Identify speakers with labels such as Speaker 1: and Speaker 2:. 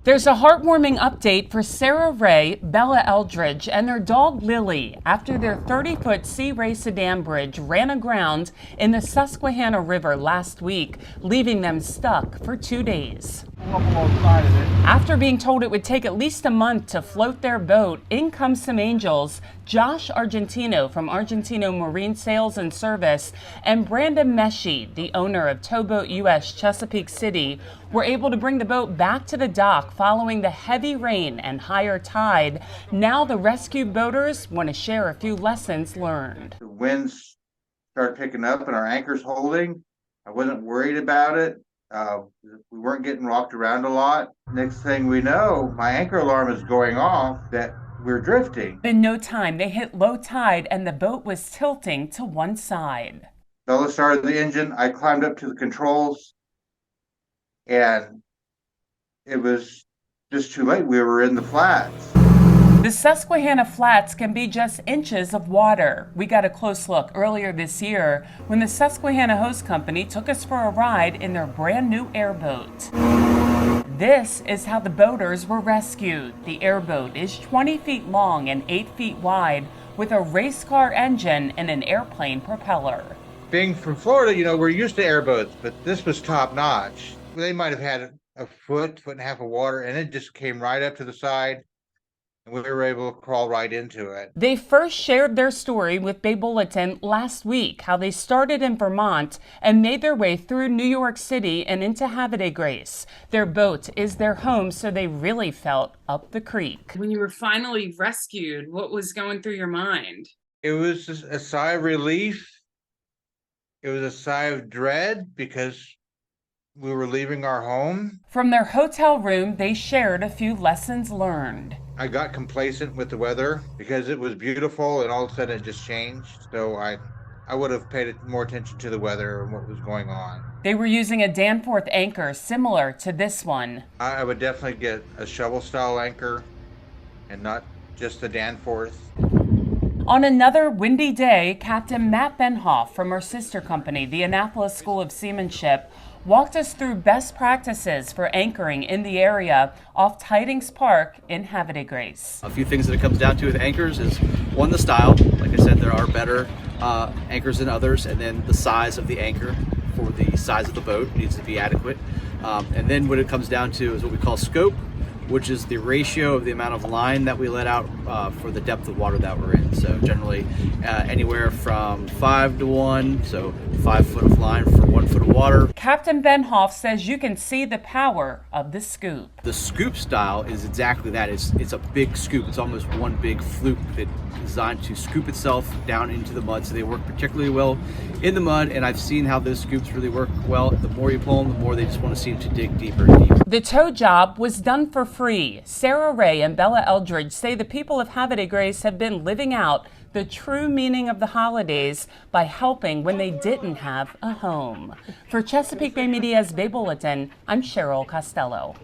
Speaker 1: There's a heartwarming update for Sarah Ray, Bella Eldridge, and their dog Lily after their 30-foot Sea Ray sedan bridge ran aground in the Susquehanna River last week, leaving them stuck for 2 days. After being told it would take at least a month to float their boat, in comes some angels. Josh Argentino from Argentino Marine Sales and Service and Brandon Meshi, the owner of Towboat US Chesapeake City, were able to bring the boat back to the dock following the heavy rain and higher tide. Now the rescued boaters want to share a few lessons learned.
Speaker 2: The winds started picking up and our anchor's holding. I wasn't worried about it. We weren't getting rocked around a lot. Next thing we know, my anchor alarm is going off that we're drifting.
Speaker 1: In no time, they hit low tide and the boat was tilting to one side.
Speaker 2: Bella started the engine. I climbed up to the controls and it was just too late. We were in the flats.
Speaker 1: The Susquehanna Flats can be just inches of water. We got a close look earlier this year when the Susquehanna Hose Company took us for a ride in their brand new airboat. This is how the boaters were rescued. The airboat is 20 feet long and 8 feet wide with a race car engine and an airplane propeller.
Speaker 2: Being from Florida, we're used to airboats, but this was top notch. They might have had a foot and a half of water, and it just came right up to the side. We were able to crawl right into it.
Speaker 1: They first shared their story with Bay Bulletin last week, how they started in Vermont and made their way through New York City and into Havre Grace. Their boat is their home, so they really felt up the creek.
Speaker 3: When you were finally rescued, what was going through your mind?
Speaker 2: It was just a sigh of relief. It was a sigh of dread because we were leaving our home.
Speaker 1: From their hotel room, they shared a few lessons learned.
Speaker 2: I got complacent with the weather because it was beautiful and all of a sudden it just changed. So I would have paid more attention to the weather and what was going on.
Speaker 1: They were using a Danforth anchor similar to this one.
Speaker 2: I would definitely get a shovel style anchor and not just the Danforth.
Speaker 1: On another windy day, Captain Matt Benhoff from our sister company, the Annapolis School of Seamanship, walked us through best practices for anchoring in the area off Tidings Park in Havre Grace.
Speaker 4: A few things that it comes down to with anchors is, one, the style. Like I said, there are better anchors than others, and then the size of the anchor for the size of the boat needs to be adequate. And then what it comes down to is what we call scope, which is the ratio of the amount of line that we let out for the depth of water that we're in. So generally anywhere from 5 to 1, so 5 foot of line for 1 foot of water.
Speaker 1: Captain Benhoff says you can see the power of the scoop.
Speaker 4: The scoop style is exactly that. It's a big scoop. It's almost one big fluke that is designed to scoop itself down into the mud. So they work particularly well in the mud, and I've seen how those scoops really work well. The more you pull them, the more they just want to seem to dig deeper and deeper.
Speaker 1: The tow job was done for free. Sarah Ray and Bella Eldridge say the people of Havre Grace have been living out the true meaning of the holidays by helping when they didn't have a home. For Chesapeake Bay Media's Bay Bulletin, I'm Cheryl Costello.